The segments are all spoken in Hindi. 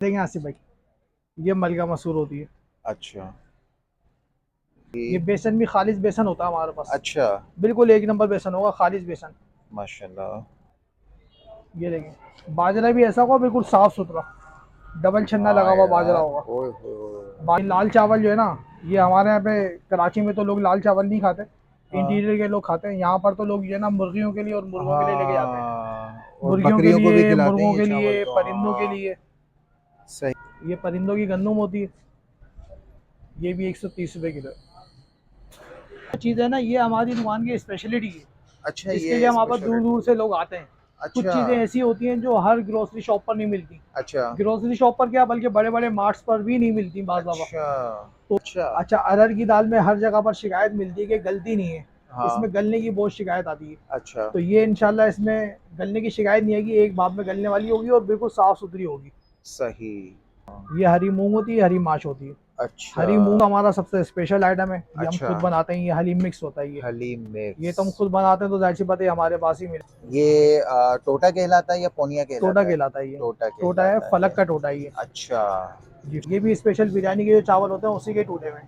देंगे आसिफ भाई। ये मलका मसूर होती है। अच्छा। ये बेसन भी खालिश बेसन होता है हमारे पास। अच्छा। बिल्कुल एक नंबर बेसन होगा, खालिश बेसन। माशाल्लाह। ये देखें, बाजरा भी ऐसा होगा बिल्कुल साफ सुथरा, डबल छन्ना लगा हाँ हुआ बाजरा यार, होगा। ओए होए। बाकी लाल चावल जो है ना, ये हमारे यहाँ पे कराची में तो लोग लाल चावल नहीं खाते, हाँ इंटीरियर के लोग खाते हैं। यहाँ पर तो लोग ये ना मुर्गियों के लिए और मुर्गों के लिए लेके जाते हैं। हाँ, और मुर्गियों के बकरियों को भी लिए, खिलाते हैं मुर्गों ये के चावल लिए, तो। परिंदों के हाँ, लिए। सही। ये परिंदों की गंदुम होती है। ये भी 130 रुपये किलो है। चीज़ है ना, ये हमारी दुकान की स्पेशलिटी है, अच्छा, जिसके ये लिए हमारे पास दूर स्पेशलिटी। दूर से लोग आते हैं। कुछ अच्छा। चीज़ें ऐसी होती हैं जो हर ग्रोसरी शॉप पर नहीं मिलती। अच्छा। ग्रोसरी शॉप पर क्या, बल्कि बड़े बड़े मार्ट्स पर भी नहीं मिलती बाज़ दफ़ा। अच्छा। तो अच्छा। अच्छा, अरहर की दाल में हर जगह पर शिकायत मिलती है कि गलती नहीं है, हाँ। इसमें गलने की बहुत शिकायत आती है। अच्छा। तो ये इंशाल्लाह इसमें गलने की शिकायत नहीं आएगी, एक भाप में गलने वाली होगी और बिल्कुल साफ़ सुथरी होगी। सही। ये हरी मूंग होती है, हरी माश होती है। अच्छा। हरी मूंग हमारा सबसे स्पेशल आइटम है, ये हम अच्छा। खुद बनाते हैं। ये हलीम मिक्स होता है। हलीम ये मिक्स। तो हम खुद बनाते हैं, तो जाहिर सी बात है हमारे पास ही मिले। ये टोटा कहलाता है या पोनिया टोटा कहलाता है? कहलाता है ये। टोटा टोटा है, कहलाता है। फलक का टोटा है ये। अच्छा। जी, ये भी स्पेशल बिरयानी के जो चावल होते हैं उसी के टूटे हुए हैं।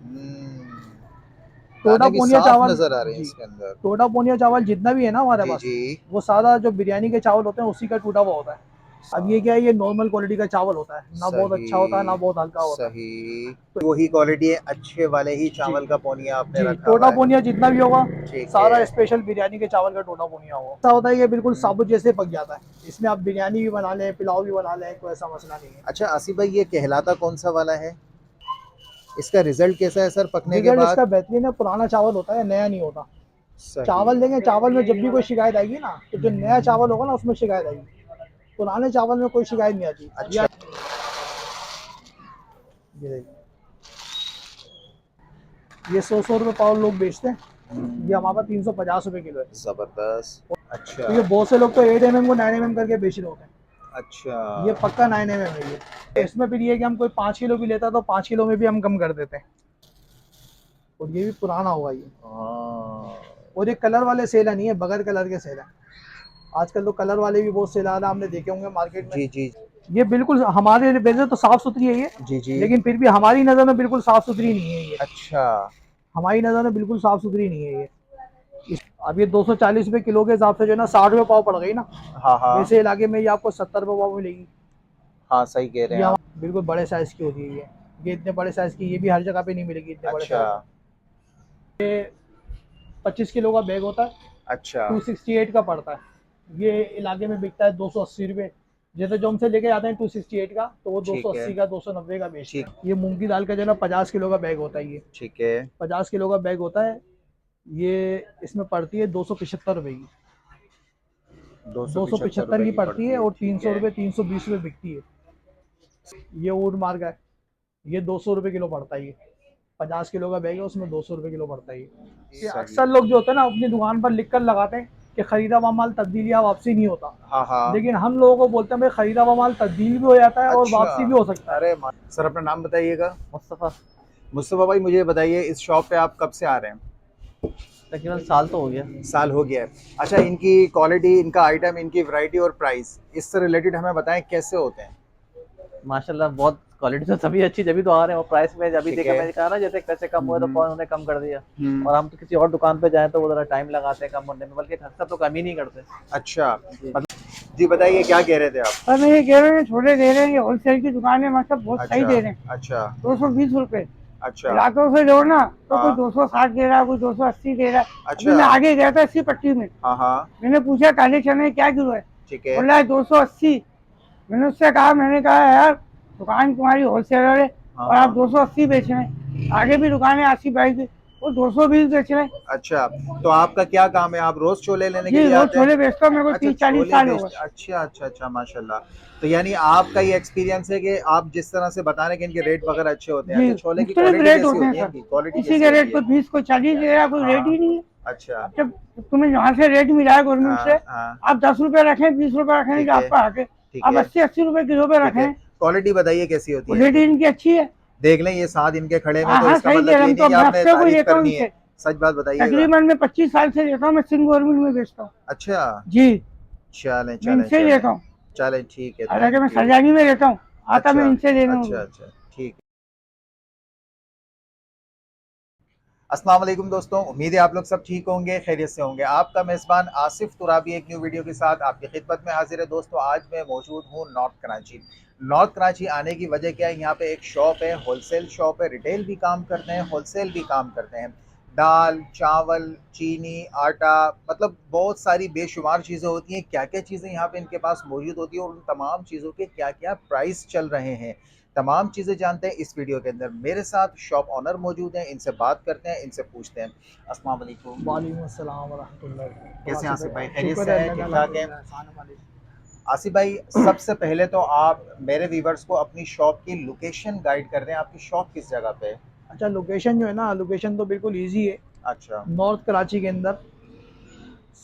टोटा दाने भी पोनिया साफ चावल। नजर आ रहे हैं जी, इसके अंदर। टोटा पोनिया चावल जितना भी है ना हमारे जी पास, जी। वो सारा जो बिरयानी के चावल होते हैं उसी का टूटा हुआ होता है। अब ये क्या है, ये नॉर्मल क्वालिटी का चावल होता है, ना बहुत अच्छा होता है ना सही। बहुत हल्का होता है। सही। वही क्वालिटी है, अच्छे वाले ही जी चावल का पोनिया आपने जी, रखा टोटा हुआ है। पोनिया जितना भी होगा, ठीक है। सारा स्पेशल बिरयानी के चावल का टोटा पोनिया होगा। ऐसा होता है ये बिल्कुल हम्म। साबुत जैसे पक जाता है, इसमें आप बिरयानी भी बना लें, पुलाव भी बना लें, कोई ऐसा मसला नहीं है। अच्छा आसिफ भाई, ये कहलाता कौन सा वाला है? इसका रिजल्ट कैसा है सर पकने के रिजल्ट बाद? इसका बेहतरीन है, पुराना चावल होता है, नया नहीं होता। सही। चावल देंगे, चावल में जब भी कोई शिकायत आएगी ना, तो जो नया हम्म। चावल होगा ना उसमें शिकायत आएगी, पुराने चावल में कोई शिकायत नहीं आती। अच्छा। ये देखिए, ये 100 100 रुपये पाव लोग बेचते हैं। ये हमारा 350 रुपये किलो है। जबरदस्त। अच्छा। तो ये बहुत से लोग तो 8 mm को 9 mm करके बेच रहे होते हैं। अच्छा। ये पक्का 9 mm है ये। तो इसमें फिर ये कि हम कोई 5 किलो भी लेता है तो 5 किलो में भी हम कम कर देते हैं। और ये भी पुराना होगा ये। हाँ। और ये कलर वाले सेला नहीं है, बगैर कलर के सेल है। आजकल तो कलर वाले भी बहुत सेल आ रहे हैं, आपने देखे होंगे मार्केट में। जी जी। ये बिल्कुल हमारे वैसे तो साफ सुथरी है ये, जी जी। लेकिन फिर भी हमारी नज़र में बिल्कुल साफ सुथरी नहीं है ये। अच्छा। हमारी नज़र में बिल्कुल साफ सुथरी नहीं है ये। अब ये 240 रुपये किलो के हिसाब से जो है ना 60 रुपये पाव पड़ गई ना। हाँ हाँ। वैसे इलाके में ये आपको 70 रुपये पाव मिलेगी। हाँ, सही कह रहे ये हैं आप। बिल्कुल बड़े साइज़ की होती है ये इतने बड़े साइज़ की ये भी हर जगह पे नहीं मिलेगी, इतने बड़े अच्छा। साइज़ में। ये 25 किलो का बैग होता है, अच्छा। 268 का पड़ता है। ये इलाके में बिकता है 280 रुपये। जैसे जो हमसे लेके जाते हैं 268 का, तो वो दो सौ ठीक है। अस्सी का 290 का बेचते ठीक। हैं। ये मूंग की दाल का जो है ना 50 किलो का बैग होता है ये। ठीक है। 50 किलो का बैग होता है ये। इसमें पड़ती है 275 रुपये की। दो सौ दो सौ पिछहत्तर पिछहत्तर रुपए की की पड़ती पड़ती है है, और तीन ठीक सौ है। रुपये 320 रुपये बिकती है। ये ऊट मार्ग है, ये 200 रुपये किलो पड़ता है ये। 50 किलो का बैग है, उसमें 200 रुपये किलो पड़ता है ये सही। अक्सर लोग जो होते हैं ना अपनी दुकान पर लिख कर लगाते हैं कि खरीदा हुआ माल तब्दीली या वापसी नहीं होता। हाँ हाँ। लेकिन हम लोगों को बोलते हैं भाई, खरीदा हुआ माल तब्दील भी हो जाता है और अच्छा। वापसी भी हो सकता है। अरे सर, अपना नाम बताइएगा। मुस्तफ़ा। मुस्तफ़ा भाई, मुझे बताइए इस शॉप पे आप कब से आ रहे हैं? तकरीबन साल तो हो गया। साल हो गया है। अच्छा, इनकी क्वालिटी, इनका आइटम, इनकी वैरायटी और प्राइस, इससे रिलेटेड हमें बताएं कैसे होते हैं। माशाल्लाह बहुत क्वालिटी तो तभी अच्छी जभी तो आ रहे हैं, और प्राइस में अभी ठीक देखा, है। मैंने कहा ना जैसे पैसे कम हुए तो हम्म। कौन उन्होंने कम कर दिया। हम्म। और हम तो किसी और दुकान पे जाएं तो वो ज़रा टाइम लगाते हैं कम होने में, बल्कि अक्सर तो कम ही नहीं करते। अच्छा। जी। मतलब जी, बताइए क्या कह रहे थे आप? सर मैं ये कह रहे हैं, छोटे दे रहे हैं, ये होलसेल की दुकान है, मतलब बहुत सही अच्छा। दे रहे हैं। अच्छा। 220 रुपये। अच्छा। इलाकों से जो ना, तो कोई हाँ। 260 दे रहा है, कोई 280 दे रहा है। अभी अच्छा। मैं आगे गया था इसी पट्टी में, हाँ हाँ। मैंने पूछा काले चने क्या किलो है, ठीक है। बोला है 280। मैंने उससे कहा, मैंने कहा यार दुकान तुम्हारी होलसेलर है हाँ और आप हाँ। 280 बेच रहे हैं, आगे भी दुकान है आसिफ भाई की, वो 220 बेच रहे हैं। अच्छा, तो आपका क्या काम है? आप रोज छोले लेने के जी लिए रोज आते हैं? छोले बेचता हूँ, मेरे को अच्छा, 30 40 छोले साल हो बेचते, गए। अच्छा अच्छा अच्छा, माशाल्लाह। तो यानी आपका ये एक्सपीरियंस है कि आप जिस तरह से बता रहे हैं कि इनके रेट वगैरह अच्छे होते हैं। जी अच्छा, छोले की मुख्तलिफ क्वालिटी रेट कैसी होते हैं होती है? सर, इनकी क्वालिटी किसी कैसी के होती रेट है? को 20 को 40 दे रहा, कोई रेट हाँ। ही नहीं है। अच्छा। अब जब तुम्हें जहाँ से रेट मिला है गवर्नमेंट हाँ से, हाँ। आप 10 रुपये रखें, 20 रुपये रखें, जो ठीक है। आपका हक है। ठीक आप है। 80 80 रुपये किलो पे ठीक है। रखें। क्वालिटी बताइए कैसी होती है क्वालिटी इनकी? इनकी अच्छी है। देख लें ये साथ इनके खड़े में, हाँ तो हाँ इसका सही दे मतलब रहे, ये हम नहीं तो कि मैं आपने हफ्ते को ही तारीफ देता हूँ करनी है। इनसे। सच बात बताइएगा। तकरीबन मैं 25 साल से देता हूँ, मैं सिंध गवर्नमेंट में बेचता हूँ। अच्छा। जी चलें मैं चलें इनसे ही चलें। देता हूँ, चलें, ठीक है, हालांकि मैं थैंक यू। सरजानी में रहता हूँ। आटा मैं इनसे ले रहा अच्छा हूँ। अच्छा, ठीक। अस्सलाम वालेकुम दोस्तों, उम्मीद है आप लोग सब ठीक होंगे, खैरियत से होंगे। आपका मेज़बान आसिफ तुराबी एक न्यू वीडियो के साथ आपकी खिदमत में हाजिर है। दोस्तों आज मैं मौजूद हूँ नॉर्थ कराची। नॉर्थ कराची आने की वजह क्या है, यहाँ पे एक शॉप है, होलसेल शॉप है, रिटेल भी काम करते हैं, होलसेल भी काम करते हैं। दाल, चावल, चीनी, आटा, मतलब बहुत सारी बेशुमार चीज़ें होती हैं। क्या क्या चीज़ें यहाँ पे इनके पास मौजूद होती हैं और उन तमाम चीज़ों के क्या क्या प्राइस चल रहे हैं, तमाम चीज़ें जानते हैं इस वीडियो के अंदर। मेरे साथ शॉप ऑनर मौजूद हैं, इनसे बात करते हैं, इनसे पूछते हैं। अस्सलाम वालेकुम। वालेकुम अस्सलाम वरहमतुल्लाहि वबरकातुहू। कैसे हैं आसिफ आसिफ भाई, भाई खैरियत शुक्र से है हैं, अल्लाह का, ठीक ठाक हैं? अल्हम्दुलिल्लाह, एहसान है मालिक। आसिफ भाई, सबसे पहले तो आप मेरे व्यूवर्स को अपनी शॉप की लोकेशन गाइड कर दें। आपकी शॉप किस जगह पे है? अच्छा, लोकेशन जो है ना, लोकेशन तो बिल्कुल ईजी है। अच्छा, नॉर्थ कराची के अंदर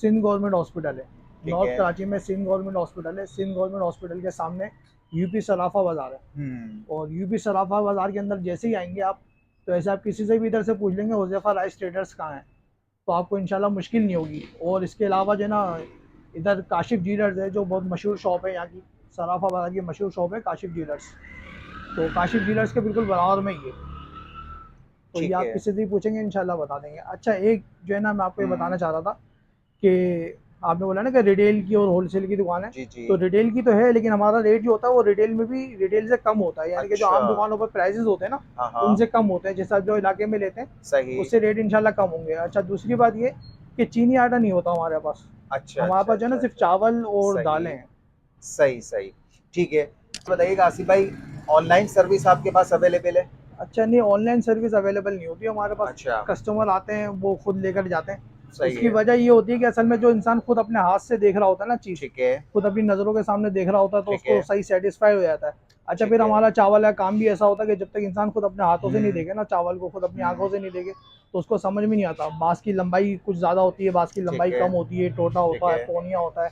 सिंध गवर्नमेंट हॉस्पिटल है। ठीक नॉर्थ है। कराची में सिंध गवर्नमेंट हॉस्पिटल है। सिंध गवर्नमेंट हॉस्पिटल के सामने यूपी सराफा बाज़ार है। हम्म। और यूपी सराफा बाज़ार के अंदर जैसे ही आएंगे आप, तो ऐसे आप किसी से भी इधर से पूछ लेंगे हुज़ैफा राइस ट्रेडर्स कहाँ है, तो आपको इंशाल्लाह मुश्किल नहीं होगी। और इसके अलावा जो है ना, इधर काशिफ ज्वेलर्स है, जो बहुत मशहूर शॉप है यहाँ की। सराफा बाज़ार की मशहूर शॉप है काशिफ ज्वेलर्स। तो काशिफ ज्वेलर्स के बिल्कुल बराबर में ही है। तो ये ठीक आप है। किसी से भी पूछेंगे इंशाल्लाह बता देंगे। अच्छा, एक जो है ना, मैं आपको ये बताना हम्म। चाह रहा था कि आपने बोला ना कि रिटेल की और होलसेल की दुकान है। जी जी। तो रिटेल की तो है, लेकिन हमारा रेट जो होता है वो रिटेल में भी रिटेल से कम होता है, यानी कि जो अच्छा। आम दुकानों पर प्राइसेस होते हैं ना, हाँ हाँ। उनसे कम होते हैं। जैसे आप जो इलाके में लेते हैं सही। उससे रेट इंशाल्लाह कम होंगे। अच्छा, दूसरी बात ये कि चीनी आटा नहीं होता हमारे पास। अच्छा हमारे अच्छा पास जो है ना अच्छा सिर्फ अच्छा। चावल और सही दालें हैं। सही सही। ठीक है, बताइएगा आसिफ भाई, ऑनलाइन सर्विस आपके पास अवेलेबल है? अच्छा, नहीं, ऑनलाइन सर्विस अवेलेबल नहीं होती हमारे पास। अच्छा। कस्टमर आते हैं, वो खुद लेकर जाते हैं। सही उसकी है। वजह ये होती है कि असल में जो इंसान खुद अपने हाथ से देख रहा होता है ना चीज़, ठीक है। खुद अपनी नज़रों के सामने देख रहा होता है, तो ठीक उसको है। सही सेटिस्फाई हो जाता है। अच्छा, ठीक फिर है। हमारा चावल का काम भी ऐसा होता है कि जब तक इंसान खुद अपने हाथों से नहीं हम्म। देखे ना, चावल को खुद अपनी आंखों हम्म। से नहीं देखे, तो उसको समझ में नहीं आता। बाँस की लंबाई कुछ ज़्यादा होती है, बाँस की ठीक लंबाई है। कम होती है, टोटा ठीक होता है, है। पौनिया होता है।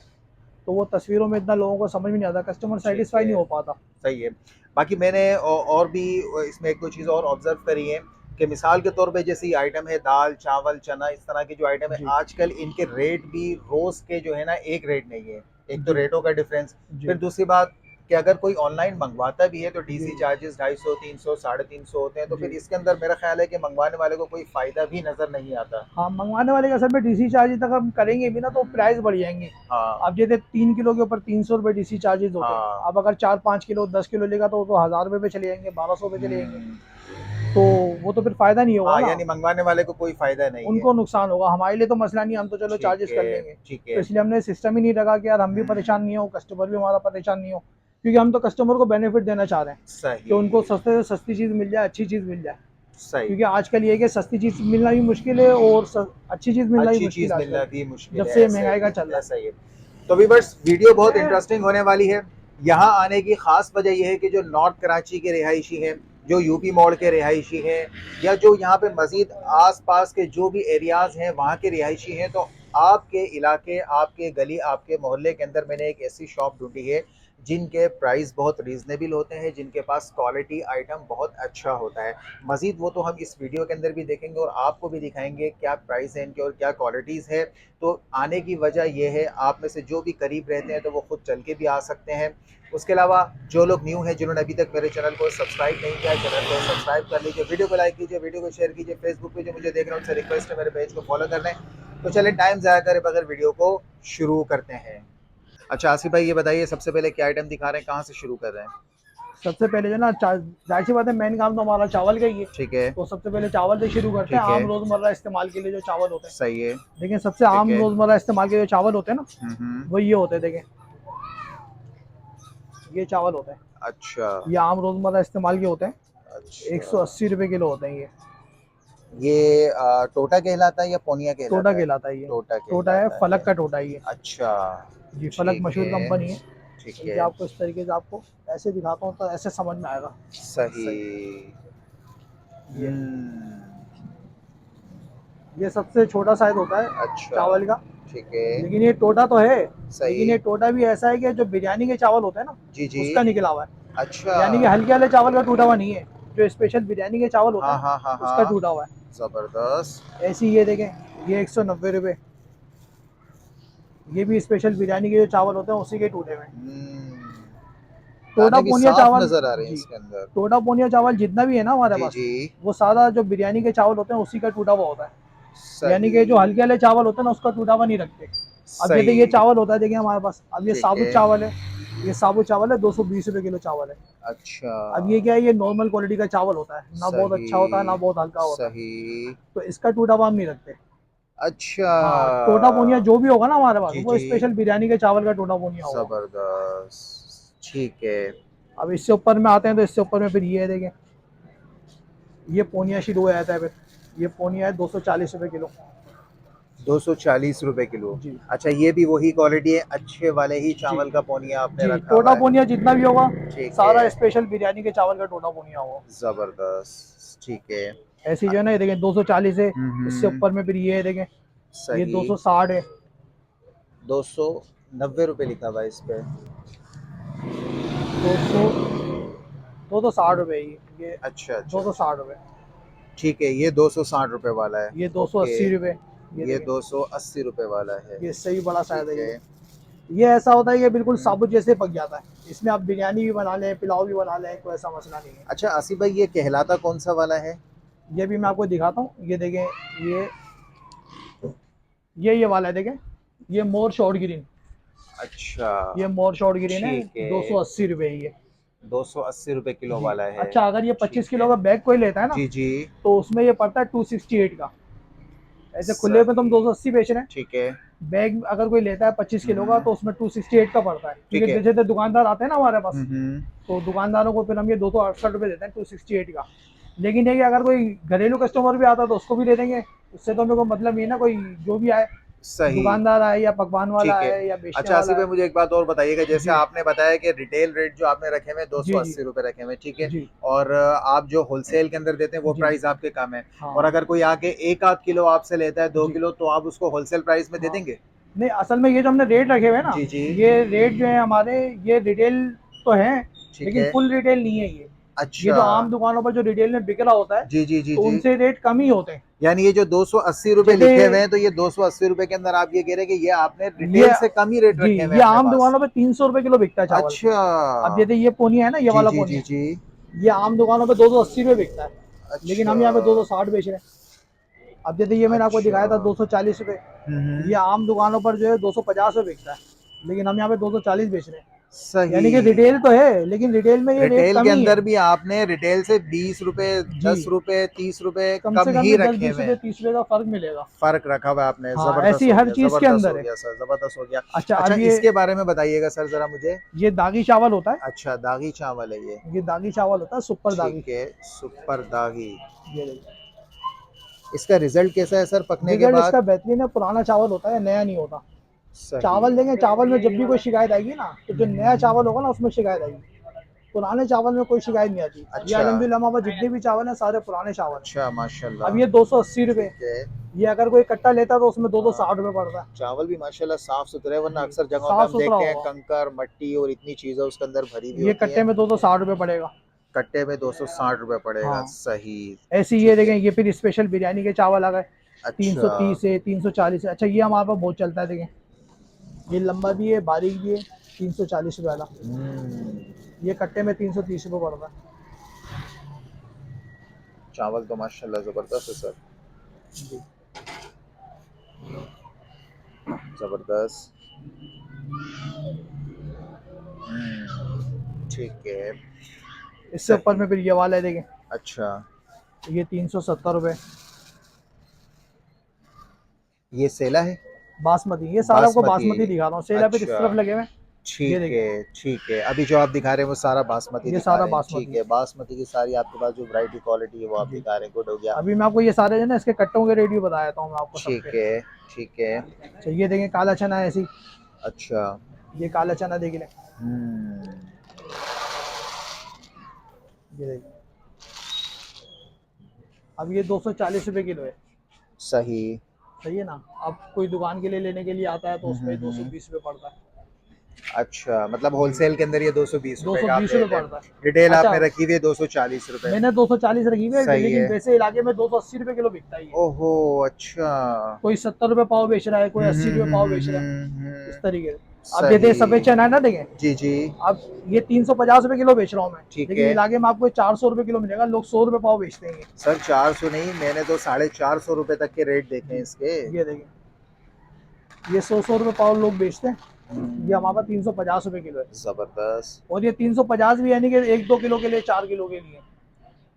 तो वो तस्वीरों में इतना लोगों को समझ में नहीं आता, कस्टमर ठीक सेटिस्फाई है। नहीं हो पाता। सही है। बाकी मैंने और भी इसमें एक दो चीज़ और ऑब्जर्व करी है कि मिसाल के तौर पे जैसे ये आइटम है दाल, चावल, चना, इस तरह के जो आइटम है जी आजकल इनके रेट भी रोज़ के जो है ना एक रेट नहीं है। एक तो जी रेटों का डिफरेंस, फिर जी दूसरी बात कि अगर कोई ऑनलाइन मंगवाता भी है तो जी डीसी चार्जेस 250, 300, 350 होते हैं, तो फिर जी। इसके अंदर मेरा ख्याल है कि मंगवाने वाले को कोई फ़ायदा भी नज़र नहीं आता। हाँ, मंगवाने वाले का असल में डीसी चार्जेस तक हम करेंगे भी ना, तो प्राइस बढ़ जाएंगे। हाँ अब जैसे 3 किलो के ऊपर 300 रुपये डीसी चार्जेस होते हैं। हाँ। अब अगर 4-5 किलो 10 किलो लेगा तो वो तो 1000 रुपये पे चले जाएंगे, 1200 पे चले जाएंगे। हम्म। तो वो तो फिर फायदा नहीं होगा हाँ, ना। यानी मंगवाने वाले को कोई फ़ायदा नहीं है। उनको नुकसान होगा, हमारे लिए तो मसला नहीं, हम तो चलो ठीक चार्जेस कर है। लेंगे। ठीक तो है। इसलिए हमने सिस्टम ही नहीं रखा कि यार हम भी परेशान नहीं हो, कस्टमर भी हमारा परेशान नहीं हो। क्योंकि हम तो कस्टमर को बेनिफिट देना चाह रहे हैं कि सही उनको सस्ते से सस्ती चीज़ मिल जाए, अच्छी चीज़ मिल जाए। सही। क्योंकि आजकल ये है कि सस्ती चीज़ मिलना भी मुश्किल है और अच्छी चीज़ मिलना भी अच्छी मुश्किल चीज है मिलना आजकल, भी मुश्किल जब है, से ये ऐसा महंगाई का ही चल रहा ऐसा ही है। तो व्यूअर्स, वीडियो बहुत इंटरेस्टिंग होने वाली है। यहाँ आने की खास वजह यह है कि जो नॉर्थ कराची के रिहायशी हैं, जो यूपी मोड़ के रिहायशी हैं, या जो यहाँ पे मजीद आस पास के जो भी एरियाज़ हैं वहाँ के रिहायशी हैं, तो आपके इलाके, आपके गली, आपके मोहल्ले के अंदर मैंने एक ऐसी शॉप ढूंढी है जिनके प्राइस बहुत रीज़नेबल होते हैं, जिनके पास क्वालिटी आइटम बहुत अच्छा होता है। मज़ीद वो तो हम इस वीडियो के अंदर भी देखेंगे और आपको भी दिखाएंगे क्या प्राइस है इनके और क्या क्वालिटीज़ है। तो आने की वजह यह है, आप में से जो भी करीब रहते हैं तो वो खुद चल के भी आ सकते हैं। उसके अलावा जो लोग न्यू हैं, जिन्होंने अभी तक मेरे चैनल को सब्सक्राइब नहीं किया है, चैनल को सब्सक्राइब कर लीजिए, वीडियो को लाइक कीजिए, वीडियो को शेयर कीजिए। फेसबुक पे जो मुझे देख रहे हैं उनसे रिक्वेस्ट है मेरे पेज को फॉलो कर लें। तो चलें, टाइम ज़ाया करे बगैर वीडियो को शुरू करते हैं। अच्छा आसिफ भाई, ये बताइए सबसे पहले क्या आइटम दिखा रहे हैं, कहाँ से शुरू कर रहे हैं? सबसे पहले जो है ना, जाहिर सी बात है, मेन काम तो हमारा चावल का ही है। ठीक है। तो सबसे पहले चावल से शुरू करते हैं। ठीक है। आम रोज़मर्रा इस्तेमाल के लिए जो चावल होते हैं, सही है। देखिए सबसे ठीक आम है। रोज़मर्रा इस्तेमाल के जो चावल होते हैं ना, हम्म। वो ये होते हैं। देखें, ये चावल होते हैं, अच्छा ये आम रोज़मर्रा इस्तेमाल के होते हैं। एक अच्छा। सौ अस्सी रुपये किलो होते हैं ये। ये टोटा कहलाता है या पोनिया टोटा कहलाता है? कहलाता है ये। टोटा टोटा है, कहलाता है। फलक का टोटा है ये। अच्छा। जी, फलक ठीक मशहूर है। कंपनी है। ठीक ये है। आपको इस तरीके से आपको ऐसे दिखाता हूँ तो ऐसे समझ में आएगा। सही। सही। ये हम्म। ये सबसे छोटा साइज होता है अच्छा। चावल का। ठीक है। लेकिन ये टोटा तो है, लेकिन सही। ये टोटा भी ऐसा है कि जो बिरयानी के चावल होते हैं ना, जी जी। उसका निकला हुआ है। अच्छा। यानी कि हल्के वाले चावल का टूटा हुआ नहीं है, जो स्पेशल बिरयानी के चावल होते हाँ हैं हाँ हाँ ना, उसका हाँ। टूटा हुआ है। जबरदस्त। ऐसे ही ये देखें, ये 190 रुपये। ये भी स्पेशल बिरयानी के जो चावल होते हैं उसी के टूटे हुए हैं। हम्म। टोटा दाने भी पोनिया साफ चावल नजर आ रहे हैं जी, इसके अंदर। टोटा पोनिया चावल जितना भी है ना हमारे जी पास, जी। वो सारा जो बिरयानी के चावल होते हैं उसी का टूटा हुआ होता है। यानी कि जो सही। हल्के वाले चावल होते हैं ना उसका टूटा हुआ नहीं रखते। अब जैसे ये सही। चावल होता है देखिए हमारे पास, अब ये ठीक साबुत है। चावल है, ये साबुत चावल है 220 रुपये किलो चावल है। अच्छा। अब ये क्या है, ये नॉर्मल क्वालिटी का चावल होता है, ना बहुत सही। अच्छा होता है ना बहुत हल्का होता है, सही। तो इसका टूटा हुआ हम नहीं रखते। अच्छा। हाँ, टोटा पोनिया जो भी होगा ना हमारे पास जी वो जी। स्पेशल बिरयानी के चावल का टोटा पोनिया होगा। जबरदस्त। ठीक है। अब इससे ऊपर में आते हैं तो इससे ऊपर में फिर ये है देखें, ये पोनिया शुरू हो जाता है फिर। ये पोनिया है 240 रुपये किलो। 240 रुपए किलो। जी अच्छा, ये भी वही क्वालिटी है, अच्छे वाले ही जी चावल का पोनिया आपने जी, रखा टोटा हुआ है। पोनिया जितना भी होगा ठीक है। सारा स्पेशल बिरयानी के चावल का टोटा पोनिया होगा। जबरदस्त। ठीक है। ऐसी जो है ना, ये देखें 240 है। इससे हम्म। ऊपर में फिर ये है देखें, ये सही। 260 है। 290 रुपए लिखा हुआ है इस पे। 200, 260 रुपये ये अच्छा अच्छा दो सौ अच्छा। साठ रुपये ठीक है, ये 260 रुपए वाला है। ये दो सौ ओके। अस्सी रुपये ये ये देखें, 280 रुपए वाला है। ये इससे भी बड़ा साइज ठीक है है। ये ऐसा होता है, ये बिल्कुल हम्म। साबुत जैसे पक जाता है। इसमें आप बिरयानी भी बना लें, पुलाव भी बना लें, कोई ऐसा मसला नहीं है। अच्छा आसिफ भाई, ये कहलाता कौन सा वाला है? ये भी मैं आपको दिखाता हूँ, ये देखें, ये ये वाला है देखें, ये मोर शॉर्ट ग्रीन, अच्छा। ये मोर शॉर्ट ग्रीन है। ठीक है। 280 रुपये ये। 280 रुपए किलो जी, वाला है। अच्छा अगर ये 25 ठीक किलो है। का बैग कोई लेता है ना, जी जी। तो उसमें ये पड़ता है 268 का। ऐसे खुले में तुम सही। 280 बेच रहे हैं, ठीक है। बैग अगर कोई लेता है 25 किलो का हम्म। तो उसमें 268 का पड़ता है, ठीक क्योंकि है। जैसे दुकानदार आते हैं ना हमारे पास, हम्म। तो दुकानदारों को फिर हम ये 268 रुपये देते हैं 268 का। लेकिन ये कि अगर कोई घरेलू कस्टमर भी आता है तो उसको भी दे देंगे, उससे तो हमें कोई मतलब नहीं है ना, कोई जो भी आए, सही। दुकानदार आए या पकवान वाला ठीक है। आए या बेचने अच्छा वाला आसिफ भाई, आए। मुझे एक बात और बताइएगा, जैसे जी आपने बताया कि रिटेल रेट जो आपने रखे हुए हैं दो सौ जी जी अस्सी रुपए रखे हुए हैं, ठीक है। जी और आप जो होलसेल के अंदर देते हैं वो जी प्राइस आपके कम है। हाँ और अगर कोई आके एक आध किलो आपसे लेता है, दो जी किलो तो आप उसको होलसेल प्राइस में दे हाँ। देंगे? नहीं, असल में ये जो हमने रेट रखे हुए हैं ना, जी जी। ये रेट जो है हमारे, ये रिटेल तो है, ठीक लेकिन है। फुल रिटेल नहीं है ये अच्छा। जो आम दुकानों पर जो रिटेल में बिक रहा होता है, जी जी जी तो जी। उनसे रेट कम ही होते हैं। यानी ये जो 280 रुपए जैसे लिखे हुए हैं, तो ये 280 रुपए के अंदर आप ये कह रहे हैं कि ये आपने ये रिटेल से कम ही रेट जी, रखे हुए ये हैं अपने आम पास? दुकानों पे 300 रुपये किलो बिकता है चावल। अच्छा। अब जैसे ये पोनिया है ना, ये जी वाला जी जी पोनिया, जी। ये आम दुकानों पे 280 रुपये बिकता है, लेकिन अच्छा। हम यहाँ पे 260 बेच रहे हैं। अब जैसे ये मैंने आपको अच्छा। दिखाया था 240 रुपये, ये आम दुकानों पर जो है 250 रुपये बिकता है, लेकिन हम यहाँ पे 240 बेच रहे हैं। सही। यानी कि रिटेल तो है, लेकिन रिटेल में ये रेट रिटेल के कम ही अंदर है। भी आपने रिटेल से 20 रुपए, जी, 10 रुपए, 30 रुपए कम कम से कम ही भी दस रखे बीस हुए हैं। रुपये 30 रुपये का फर्क मिलेगा। फर्क रखा हुआ है आपने। हाँ, जबरदस्त ऐसी हो हर गया, चीज़ के जबरदस्त अंदर हो है। गया सर, जबरदस्त हो गया। अच्छा, अच्छा, अब ये इसके बारे में बताइएगा सर जरा मुझे। ये दागी चावल होता है, अच्छा, दागी चावल है ये। ये दागी चावल होता है, सुपर दागी। ठीक है। सुपर दागी। ये देखिए, इसका रिजल्ट कैसा है सर पकने के रिजल्ट बाद? इसका बेहतरीन है, पुराना चावल होता है, नया नहीं होता। सही। चावल देंगे, चावल में जब भी कोई शिकायत आएगी ना, तो जो नया हम्म। चावल होगा ना उसमें शिकायत आएगी, पुराने चावल में कोई शिकायत नहीं आती। ये अच्छा। अलहमदुलिल्लाह हमारे पास जितने भी चावल हैं सारे पुराने चावल हैं। अच्छा अब माशाल्लाह। ये 280 रुपये, ठीक है। ये अगर कोई कट्टा लेता है तो उसमें दो दो हाँ, 60 रुपये पड़ता है। चावल भी माशाल्लाह साफ सुथरे है, वरना जी, अक्सर जगहों पे साफ हम सुथरा देखते हैं होगा। कंकर मट्टी और इतनी चीजें उसके अंदर भरी हुई ये होती कट्टे हैं। में दो 60 रुपये पड़ेगा। कट्टे में 260 रुपए पड़ेगा। हाँ, सही। ऐसे ये ठीक है। देखें, ये फिर स्पेशल बिरयानी के चावल आ गए, अच्छा। 330 है, 340 है। अच्छा, ये हमारे पास बहुत चलता है देखें, ये लंबा भी है बारीक भी है, 340 रुपये वाला। हम्म। ये कट्टे में 330 रुपये पड़ता है। चावल तो माशाल्लाह जबरदस्त है सर। जी, जबरदस्त। ठीक है। इससे ऊपर सही। में फिर ये वाला है देखें, अच्छा, ये 370 रुपये। ये सेला है? बासमती, ये सारा आपको बासमती है बासमती ये? दिखा रहा हूँ, सेला फिर इस अच्छा। तरफ लगे हुए हैं। ये ठीक देखिए, है। ठीक है, अभी जो आप दिखा रहे हैं वो सारा बासमती ये दिखा सारा रहे हैं। ठीक बासमती है, है। बासमती की सारी आपके पास जो वैरायटी क्वालिटी है वो आप जी, दिखा रहे हैं, गुड हो गया। अभी मैं आपको ये सारे जो है ना इसके कट्टों के रेट भी बताया था मैं आपको सबके। ठीक है। ठीक है। अच्छा, ये देखें काला चना है ऐसी, अच्छा। ये काला चना देख लें, हम्म। ये देखिए, अब ये 240 रुपये किलो है। सही। सही है ना। अब कोई दुकान के लिए लेने के लिए आता है तो उसमें दो सौ हम्म। बीस रुपये पड़ता है। अच्छा, मतलब जी, होलसेल के अंदर ये 220 रुपए दो का सौ आप बीस दे रुपये रहे पड़ता हैं। है। रिटेल अच्छा, आपने रखी हुई है 240 रुपए। मैंने 240 रखी हुई है, सही लेकिन है। वैसे इलाके में 280 रुपये किलो बिकता ही है। ओहो। अच्छा। कोई 70 रुपये पाव बेच रहा है, कोई 80 रुपये पाव बेच रहा है, इस हम्म। तरीके से। अब ये सही। सफेद चना है ना, देखें जी जी। अब ये 350 रुपए किलो बेच रहा हूँ मैं, ठीक लेकिन है इलाके में आपको 400 रुपए किलो मिलेगा, लोग 100 रुपए पाव बेचते हैं ये। सर, 400 नहीं, मैंने तो 450 रुपए तक के रेट देखे हैं जी, इसके। ये देखिए ये 100 रुपए पाव लोग बेचते हैं, ये हमारे पास हम्म, 350 रुपए किलो है। जबरदस्त। और ये 350 भी यानी कि 1-2 किलो के लिए, 4 किलो के लिए।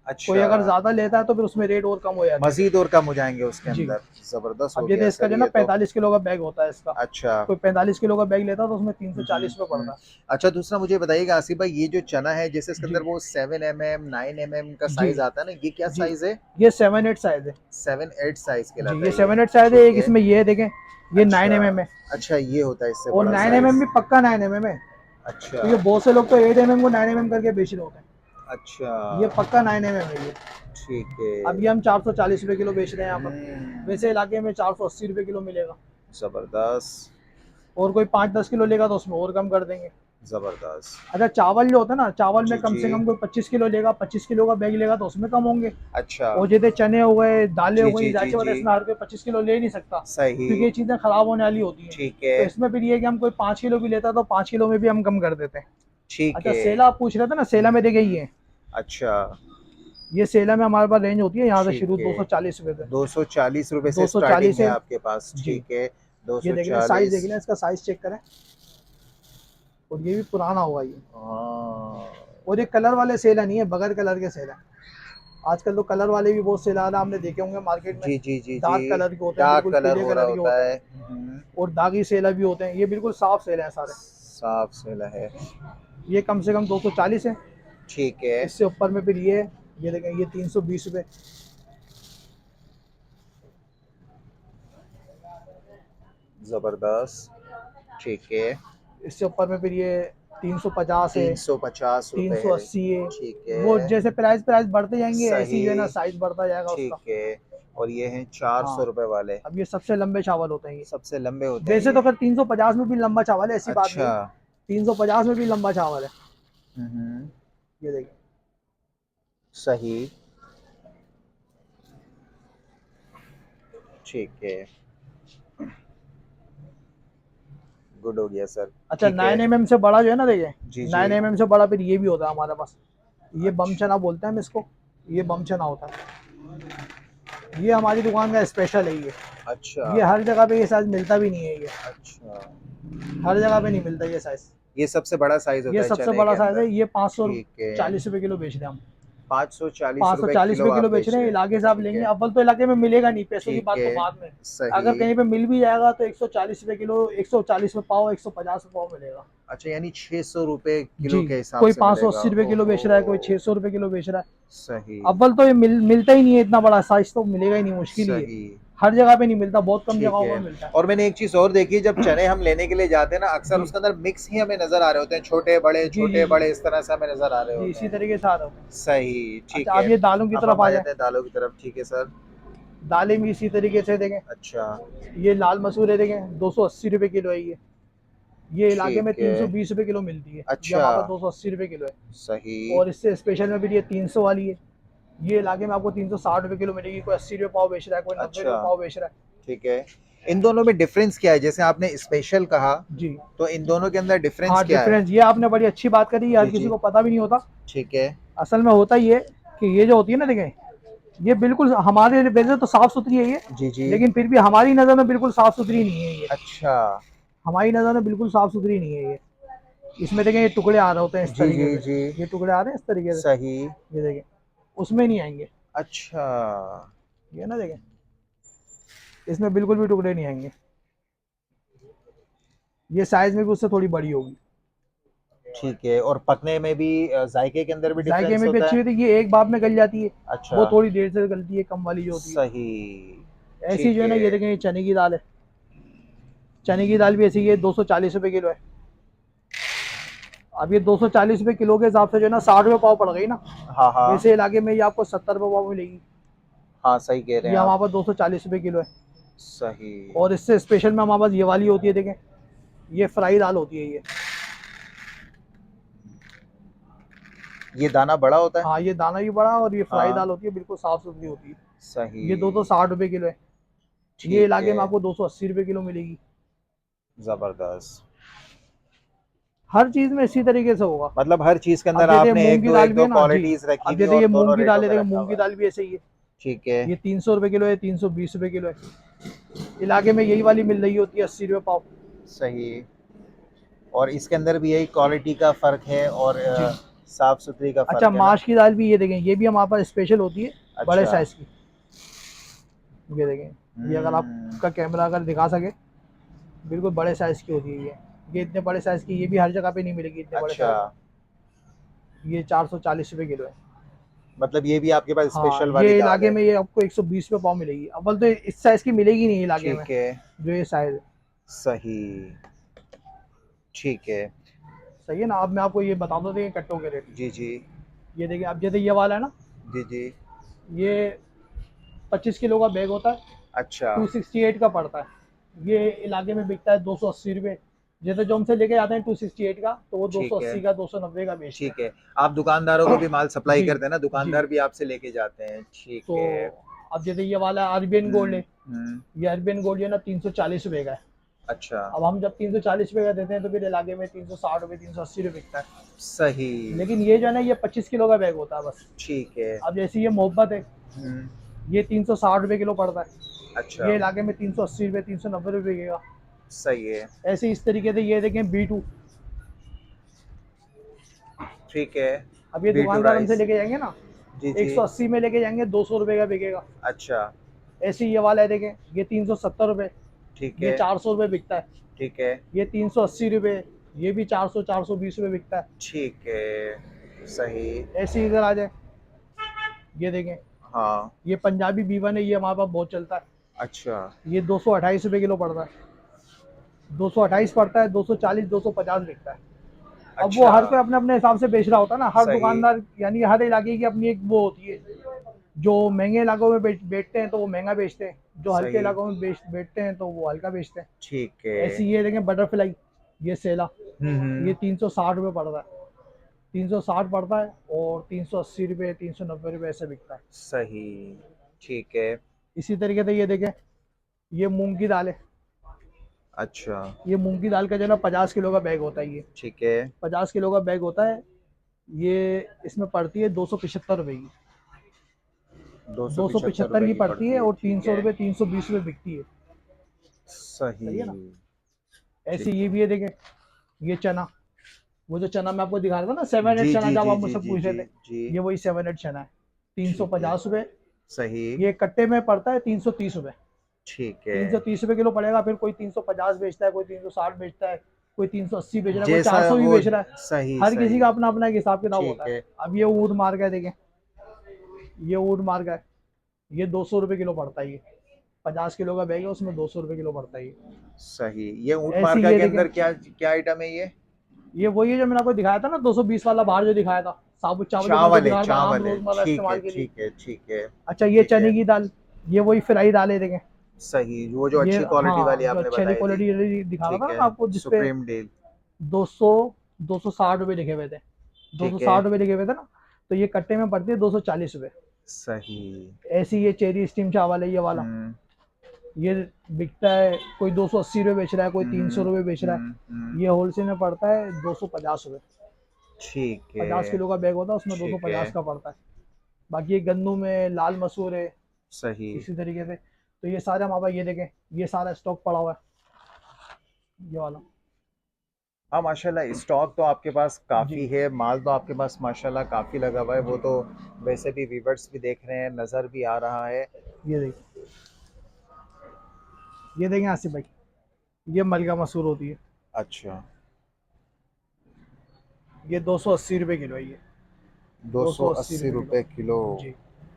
कोई अच्छा, अगर ज्यादा लेता है तो फिर उसमें रेट और कम हो जाते मजीद और कम हो जाएंगे उसके हैं। जी, अंदर। जबरदस्त हो अब ये गया इसका सर जो ना ये तो। 45 किलो का बैग होता है इसका, अच्छा। कोई 45 किलो का बैग लेता है तो उसमें हम्म, 340 रुपये पड़ता है। अच्छा, दूसरा मुझे बताइएगा आसिफ भाई, ये जो चना है जैसे इसके जी अंदर वो 7 mm 9 mm का जी साइज आता है ना, ये क्या जी, साइज है? ये 7-8 साइज है। 7-8 साइज जी, कहलाता ये है ये। 7-8 साइज है। ठीक एक है। इसमें ये है, देखें ये अच्छा। 9 mm है। अच्छा, ये होता है इससे और बड़ा 9 mm साइज। भी पक्का 9 mm है, अच्छा। क्योंकि बहुत से लोग तो 8 mm को 9 mm करके बेच रहे होते हैं। अच्छा। ये पक्का 9 mm है ये। ठीक है। अब ये हम 440 रुपये किलो बेच रहे हैं यहाँ पर, हम्म, वैसे इलाके में 480 रुपये किलो मिलेगा। जबरदस्त। और कोई 5-10 किलो लेगा तो उसमें और कम कर देंगे। जबरदस्त। अच्छा, चावल जो होता है ना, चावल में जी कम जी। से कम कोई 25 किलो लेगा, 25 किलो का बैग लेगा तो उसमें कम होंगे। अच्छा। और जैसे चने हो गए, दालें जी हो गई, जी जी जायचे वाले, जी। इसमें हर कोई 25 किलो ले नहीं सकता, सही। क्योंकि ये चीज़ें खराब होने वाली होती हैं। ठीक है। तो इसमें फिर ये है कि हम कोई 5 किलो भी लेता है तो 5 किलो में भी हम कम कर देते हैं। ठीक अच्छा, है। सेला आप पूछ रहे थे ना, सेला में देखे ये, अच्छा। ये सेला में हमारे पास रेंज होती है यहाँ से ठीक शुरू है। 240 रुपये से। 240 रुपए से 240 स्टार्टिंग है है आपके पास। जी। ठीक है। ये देख लें, साइज 240। देख लें, इसका साइज चेक करें। और ये भी पुराना होगा ये। हाँ। और ये कलर वाले सेला नहीं है, बगैर कलर के सेला। आजकल तो कलर वाले भी बहुत सेल आ रहे हैं, आपने देखे होंगे मार्केट में। जी जी जी जी। डार्क कलर के होते हैं, डार्क बिल्कुल कलर पीले हो रहा कलर के होता होते है। हैं। और दागी सेला भी होते हैं, ये बिल्कुल साफ सेल है सारे। साफ सेला है। ये कम से कम 240 है। ठीक है। इससे ऊपर में फिर ये देखें, ये 320 रुपये। जबरदस्त। ठीक है। इससे ऊपर में फिर ये 350 है, 350 रुपए है। 380 है। ठीक वो है। जैसे प्राइस प्राइस बढ़ते जाएंगे, ऐसी सही। जो है ना साइज बढ़ता जाएगा ठीक उसका। है। और ये हैं 400 हाँ, रुपए वाले। अब ये सबसे लंबे चावल होते हैं ये। सबसे लंबे होते हैं वैसे तो ये। फिर 350 में भी लंबा चावल है, ऐसी बात नहीं अच्छा। है। 350 में भी लंबा चावल है। हम्म। ये देखिए, सही। ठीक है। गुड हो गया सर। अच्छा, ठीक है। 9 mm से बड़ा जो है ना, देखिए जी जी। 9 mm से बड़ा फिर ये भी होता है हमारे पास। ये बम अच्छा। चना बोलते हैं हम इसको, ये बम चना होता है। ये हमारी दुकान का स्पेशल है ये। अच्छा। ये हर जगह पे ये साइज मिलता भी नहीं है ये, अच्छा। हर जगह पे नहीं मिलता ये साइज। ये सबसे बड़ा साइज ये होता है सबसे चने के बड़ा साइज अंदर। है, ये पाँच सौ ठीक है। चालीस रुपये किलो बेच रहे हैं हम। 540 रुपए 540 किलो रुपये आप किलो बेच बेच रहे रहे हैं, हैं। इलाके से आप ठीक लेंगे। है। अव्वल तो इलाके में मिलेगा नहीं, पैसों की ठीक बात तो है। बाद में। अगर सही। कहीं पे मिल भी जाएगा तो 140 रुपये किलो, 140 में पाव, 150 में पाव मिलेगा। अच्छा, यानी 600 रुपए किलो जी, के हिसाब कोई से मिलेगा। 580 रुपये किलो ओहो। बेच रहा है, कोई 600 रुपये किलो बेच रहा है। सही। अव्वल तो ये मिलता ही नहीं है, इतना बड़ा साइज तो मिलेगा ही नहीं, मुश्किल ही है। सही। हर जगह पे नहीं मिलता, बहुत कम ठीक जगहों है। पर मिलता है। और मैंने एक चीज और देखी, जब चने हम लेने के लिए जाते हैं ना, अक्सर जी उसके अंदर मिक्स ही हमें नजर आ रहे होते हैं, छोटे बड़े जी जी छोटे जी बड़े, इस तरह से हमें नजर आ रहे जी, होते इसी हैं। तरीके से आ रहा हूँ। सही। अच्छा, ठीक आप है। ये दालों की अब तरफ हम आ आ जाए। जाते हैं दालों की तरफ। ठीक है सर। दालें भी इसी तरीके से देखें। अच्छा। ये लाल मसूर है, देखें 280 रुपये किलो है ये इलाके में ठीक है। 320 रुपये किलो मिलती है, ये अच्छा। हमारे पास 280 रुपये किलो है। सही। और इससे स्पेशल में फिर ये 300 वाली है, ये इलाके में आपको 360 रुपये किलो मिलेगी। कोई 80 रुपये पाव बेच रहा है, कोई 90 अच्छा। रुपये पाव बेच रहा है। ठीक है। इन दोनों में डिफरेंस क्या है? जैसे आपने स्पेशल कहा, जी तो इन दोनों के अंदर डिफरेंस हाँ, क्या है? डिफरेंस ये आपने बड़ी अच्छी बात करी, ये हर जी किसी जी। को पता भी नहीं होता। ठीक है। असल में होता ये कि ये जो होती है ना, देखें ये बिल्कुल हमारे वैसे तो साफ़ सुथरी है ये, जी जी। लेकिन फिर भी हमारी नज़र में बिल्कुल साफ़ सुथरी नहीं है ये। अच्छा। हमारी नज़र में बिल्कुल साफ़ सुथरी नहीं है ये। इसमें देखें ये टुकड़े आ रहे होते हैं इस जी तरीके जी से, जी। ये टुकड़े आ रहे हैं इस तरीके से, सही। ये देखें उसमें नहीं आएंगे। अच्छा। ये ना देखें, इसमें बिल्कुल भी टुकड़े नहीं आएंगे। ये साइज़ में भी उससे थोड़ी बड़ी होगी। ठीक है। और पकने में भी जायके के अंदर भी जायके डिफरेंस में भी होता अच्छी है? होती है, ये एक बाप में गल जाती है, अच्छा। वो थोड़ी देर से गलती है, कम वाली जो होती है। सही। ऐसी ठीक जो है ना, ये है। देखें ये चने की दाल है, चने की दाल भी ऐसी है, 240 रुपये किलो है। अब ये 240 रुपये किलो के हिसाब से जो है ना 60 रुपये पाव पड़ गई ना। हाँ हाँ। वैसे इलाके में ये आपको 70 रुपये पाव मिलेगी। हाँ, सही कह रहे ये हैं आप। हमारे पास 240 रुपये किलो है। सही। और इससे स्पेशल में हमारे पास ये वाली होती है, देखें ये फ्राई दाल होती है ये। ये दाना बड़ा होता है? हाँ, ये दाना भी बड़ा और ये फ्राई हाँ। दाल होती है, बिल्कुल साफ़ सुथरी होती है। सही। ये 260 रुपये किलो है। ये ठीक इलाके में है। आपको 280 रुपये किलो मिलेगी। जबरदस्त। हर चीज में इसी तरीके से होगा। मतलब हर चीज के अब अंदर जैसे आपने मूंग की दाल एक भी दो है ना जी, क्वालिटीज रखी अब हुई जैसे ये और मूंग दोनों की दाल रेटों है, पे देखो रखा मूंग हुआ की है। दाल भी ऐसे ही है। ठीक है। ये 300 रुपए किलो है, 320 रुपए किलो है। इलाके में यही वाली मिल रही होती है 80 रुपए पाव। सही। और इसके अंदर भी यही क्वालिटी का फर्क है और जी। साफ सुथरी का अच्छा, फर्क है ना। माश की दाल भी ये देखें, ये भी हमारे पास स्पेशल होती है, बड़े अच्छा। साइज की। ये देखें, ये अगर आपका कैमरा अगर दिखा सके, बिल्कुल बड़े साइज की होती है ये इतने बड़े साइज की ये भी हर जगह पे नहीं मिलेगी इतने बड़े अच्छा, साइज में। ये 440 रुपए किलो है। मतलब ये भी आपके पास हाँ, स्पेशल वाली ये दाल इलाके है। में ये आपको 120 रुपए पाव मिलेगी। अव्वल तो इस साइज की मिलेगी नहीं इलाके में, ठीक है। जो ये साइज है। सही। ठीक है। सही है ना। अब मैं आपको ये बता दो देखिए कट्टों के रेट। जी जी। ये देखिए, अब जैसे ये वाला है ना, जी जी। ये 25 किलो का बैग होता है, अच्छा। 268 का पड़ता है। ये इलाके में बिकता है 280 रुपये। जैसे जो हमसे लेके जाते हैं 268 का, तो वो दो सौ ठीक है। अस्सी का 290 का बेचते ठीक हैं। है। आप दुकानदारों को भी माल सप्लाई जी करते हैं ना, जी। दुकानदार भी आपसे लेके जाते हैं। ठीक तो है। अब जैसे ये वाला अरबियन गोल्ड है, हम्म। ये अरबियन गोल्ड जो है ना 340 रुपये का है। अच्छा। अब हम जब 340 रुपये का देते हैं तो फिर इलाके में 360 रुपये 380 रुपये बिकता है। सही। लेकिन ये जो है ना, ये 25 किलो का बैग होता है बस। ठीक है। अब जैसे ये मोहब्बत है, हम्म। ये 360 रुपये किलो पड़ता है। अच्छा। ये इलाके में 380 रुपये 390 रुपये बिकेगा। सही है। ऐसे इस तरीके से ये देखें B2। ठीक है। अब ये B2 दुकानदार हमसे राइस। लेके जाएंगे ना, जी एक जी। सौ अस्सी में लेके जाएंगे, 200 रुपये का बिकेगा। अच्छा। ऐसे ही ये वाला है देखें, ये 370 रुपये, ठीक ये है। 400 रुपये बिकता है। ठीक है। ये 380 रुपये, ये भी 420 रुपये बिकता है। ठीक है। सही। ऐसे ही इधर आ जाए, ये देखें, हाँ। ये पंजाबी B1 है, ये हमारे पास बहुत चलता है। अच्छा। ये 228 रुपये किलो पड़ता है। 228 पड़ता है, 240 250 बिकता है। अब वो अच्छा। हर कोई अपने अपने हिसाब से बेच रहा होता है ना, हर सही। दुकानदार यानी हर इलाके की अपनी एक वो होती है। जो महंगे इलाकों में बेचते हैं तो वो महंगा बेचते हैं, जो हल्के सही। इलाकों में बेचते हैं तो वो हल्का बेचते हैं। ठीक है। ऐसी ये देखें बटरफ्लाई, ये सेला, ये हम्म। 360 रुपये पड़ता है। 360 पड़ता है, और 380 रुपये 390 रुपये ऐसे बिकता है। सही। ठीक है। इसी तरीके से ये देखें, ये मूंग की दाल है। अच्छा। ये मूंग की दाल का जो है ना 50 किलो का बैग होता है। ये ठीक है। 50 किलो का बैग होता है। ये इसमें पड़ती है 275 रुपये की। दो सौ दो सौ पिछहत्तर पिछहत्तर रुपए की की पड़ती पड़ती है, है। और तीन ठीक सौ है। रुपये 320 रुपये बिकती है। सही। सही है ना। ऐसे ठीक। ये भी है देखें, ये चना, वो जो चना मैं आपको दिखा रहा था ना 7-8 जी चना, जी जब जी आप जी मुझसे जी पूछ रहे जी थे, जी। ये वही 7-8 चना है। तीन सौ ठीक है। पचास रुपये सही। ये कट्टे में पड़ता है, 330 रुपये। ठीक है। 330 रुपये किलो पड़ेगा। फिर कोई 350 बेचता है, कोई 360 बेचता है, कोई 380 बेच रहा है, कोई जैसा 400 भी वो। बेच रहा है। सही हर किसी सही। का अपना अपना एक हिसाब किताब ठीक होता है। है। अब ये ऊँट मार का है देखें, ये ऊँट मार का है, ये 200 रुपये किलो पड़ता है। ये 50 किलो का बैग है, उसमें 200 रुपये किलो पड़ता है। सही। ये ऊंट ऐसे मार्का ये के देखें, अंदर क्या क्या आइटम है ये। ये वही है जो मैंने आपको दिखाया था ना, 220 वाला बाहर जो दिखाया था, साबुत चावल जो मैंने आपको चावल है दिखाया था आम चावल है। रोजमर्रा ठीक है इस्तेमाल के लिए। ठीक है ठीक है। अच्छा, ये ठीक है। चने की दाल, ये वही फ्राई दाल है देखें। सही, वो जो ये अच्छी क्वालिटी वाली हाँ, जो आपने अच्छी वाली बताई थी। क्वालिटी दिखा रहा ठीक था ना है। मैं आपको, जिसपे सुप्रीम डील। 200 260 रुपये लिखे हुए थे, दो सौ ठीक है। साठ रुपये लिखे हुए थे ना, तो ये कट्टे में पड़ती है 240 रुपये। सही। ऐसी ये चेरी स्टीम चावल है, ये वाला, हम्म ये बिकता है, कोई 280 रुपये बेच रहा है, कोई 300 रुपये बेच रहा है। ये होलसेल में पड़ता है 250 रुपये। ठीक 50 किलो है। का बैग होता है, उसमें दो सौ ठीक है। पचास का पड़ता है। बाकी ये गंदू में लाल मसूर है, सही। इसी तरीके से। तो ये सारे हमारे पास, ये देखें, ये सारा स्टॉक पड़ा हुआ है, ये वाला। हाँ माशाल्लाह, स्टॉक तो आपके पास जी। काफ़ी है, माल तो आपके पास माशाल्लाह काफ़ी लगा हुआ है। वो जी, तो वैसे भी व्यूवर्स भी देख रहे हैं, नज़र भी आ रहा है। ये देखिए, ये देखें आसिफ भाई, ये मलका मसूर होती है। अच्छा। ये 280 रुपये किलो है, ये दो दो सौ सौ अस्सी अस्सी रुपये किलो रुपये किलो। जी।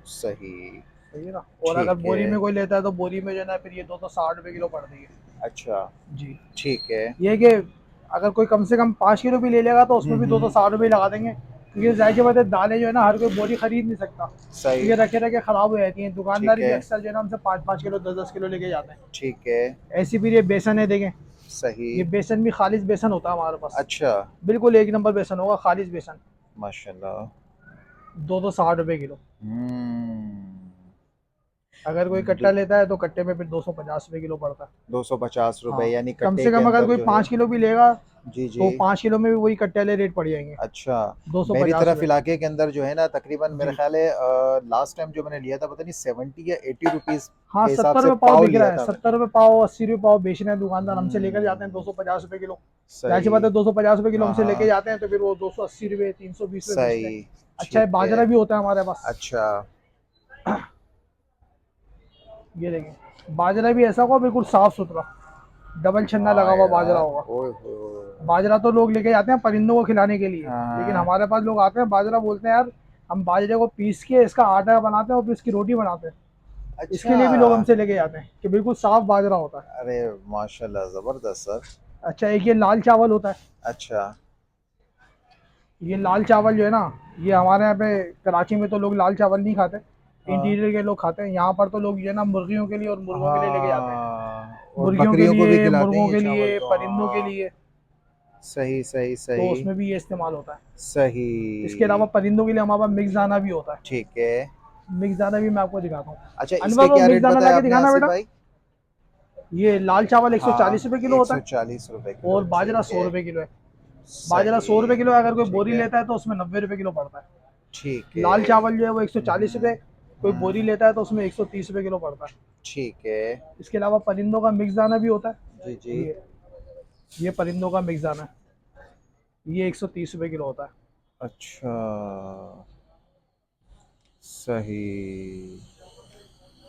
सही। सही है ना। और अगर ठीक बोरी में है। कोई लेता है तो बोरी में जो है ना, फिर ये 260 रुपये किलो पड़ती है। अच्छा। जी। ठीक है। ये है कि अगर कोई कम से कम 5 किलो भी ले लेगा तो उसमें भी दो हम्म। सौ साठ रुपये लगा देंगे, क्योंकि जाहिर सी बात है, दालें जो है ना हर कोई बोरी खरीद नहीं सकता, तो सही। ये रखे रखे ख़राब हो जाती हैं। ठीक दुकानदार भी है। अक्सर जो है ना हमसे 5-5 किलो 10-10 किलो लेके जाते हैं। ठीक है। ऐसी फिर ये बेसन है देखें, सही। ये बेसन भी खालिश बेसन होता है हमारे पास, अच्छा। बिल्कुल एक नंबर बेसन होगा, खालिश बेसन। माशाल्लाह। 260 रुपये किलो। हम्म। अगर कोई कट्टा लेता है तो कट्टे में फिर 250 रुपये किलो पड़ता है। 250 रुपए हाँ, यानी कम कट्टे से के कम अगर अंदर कोई जो है। 5 किलो भी लेगा जी जी। तो 5 किलो में भी वही कट्टे वाले रेट पड़ जाएंगे, अच्छा, मेरी 250 तरफ रुपये। इलाके के अंदर जो है ना तकरीबन मेरा जी ख्याल है लास्ट टाइम जो मैंने लिया था पता नहीं 70 या 80 रुपीज हाँ, के हिसाब 70 से रुपये पाव पाव बिक रहा लिया है, था मैंने। 70 रुपये पाव, 80 रुपये पाव बेच रहे हैं दुकानदार, हमसे लेकर जाते हैं हम्म। 250 रुपये किलो। जाहिर सी सही। बात है, 250 रुपये किलो हाँ हमसे लेके हाँ। जाते हैं तो फिर वो 280 रुपये, 320 रुपये बेचते हैं। सही। अच्छा है, ठीक है। बाजरा भी होता है हमारे पास। अच्छा। ये देखिए, बाजरा भी ऐसा होगा बिल्कुल साफ सुथरा, डबल छन्ना लगा हाँ हुआ बाजरा यार, होगा। ओए होए। बाजरा तो लोग लेके जाते हैं परिंदों को खिलाने के लिए, लेकिन हाँ। हमारे पास लोग आते हैं बाजरा, बोलते हैं यार हम बाजरे को पीस के इसका आटा बनाते हैं और फिर इसकी रोटी बनाते हैं। इसके अच्छा। लिए भी लोग हमसे लेके जाते हैं कि बिल्कुल साफ बाजरा होता है। अरे माशाल्लाह, जबरदस्त सर। अच्छा, एक ये लाल चावल होता है। अच्छा। ये लाल चावल जो है ना, ये हमारे यहाँ पे कराची में तो लोग लाल चावल नहीं खाते, हाँ इंटीरियर के लोग खाते हैं। यहाँ पर तो लोग जो है ना मुर्गियों के लिए और मुर्गों के लिए लेके जाते हैं। हाँ, और मुर्गियों के बकरियों को भी लिए, खिलाते हैं मुर्गों ये के चावल लिए, तो। परिंदों के हाँ। लिए, सही सही तो सही। उसमें भी ये इस्तेमाल होता है। सही। इसके अलावा परिंदों के लिए हमारे पास मिक्स दाना भी होता है। ठीक है। मिक्स दाना भी मैं आपको दिखाता हूँ। अच्छा, इसके अनवर, वो क्या मिक्स रेट दाना बताया ला के आपने दिखाना आसिफ बेटा। भाई? ये लाल चावल 140 रुपये हाँ, किलो एक होता सौ है, चालीस रुपए किलो और बाजरा ठीक सौ है। रुपये किलो है। बाजरा सही। 100 रुपये किलो है, अगर कोई ठीक बोरी है। लेता है तो उसमें 90 रुपये किलो पड़ता है। ठीक लाल है। चावल जो है वो 140 रुपये, कोई बोरी हम्म। लेता है तो उसमें 130 रुपये किलो पड़ता है। ठीक है। इसके अलावा परिंदों का मिक्स दाना भी होता जी जी। है। ये परिंदों का मिक्स दाना है, ये 130 रुपये किलो होता है। अच्छा। सही।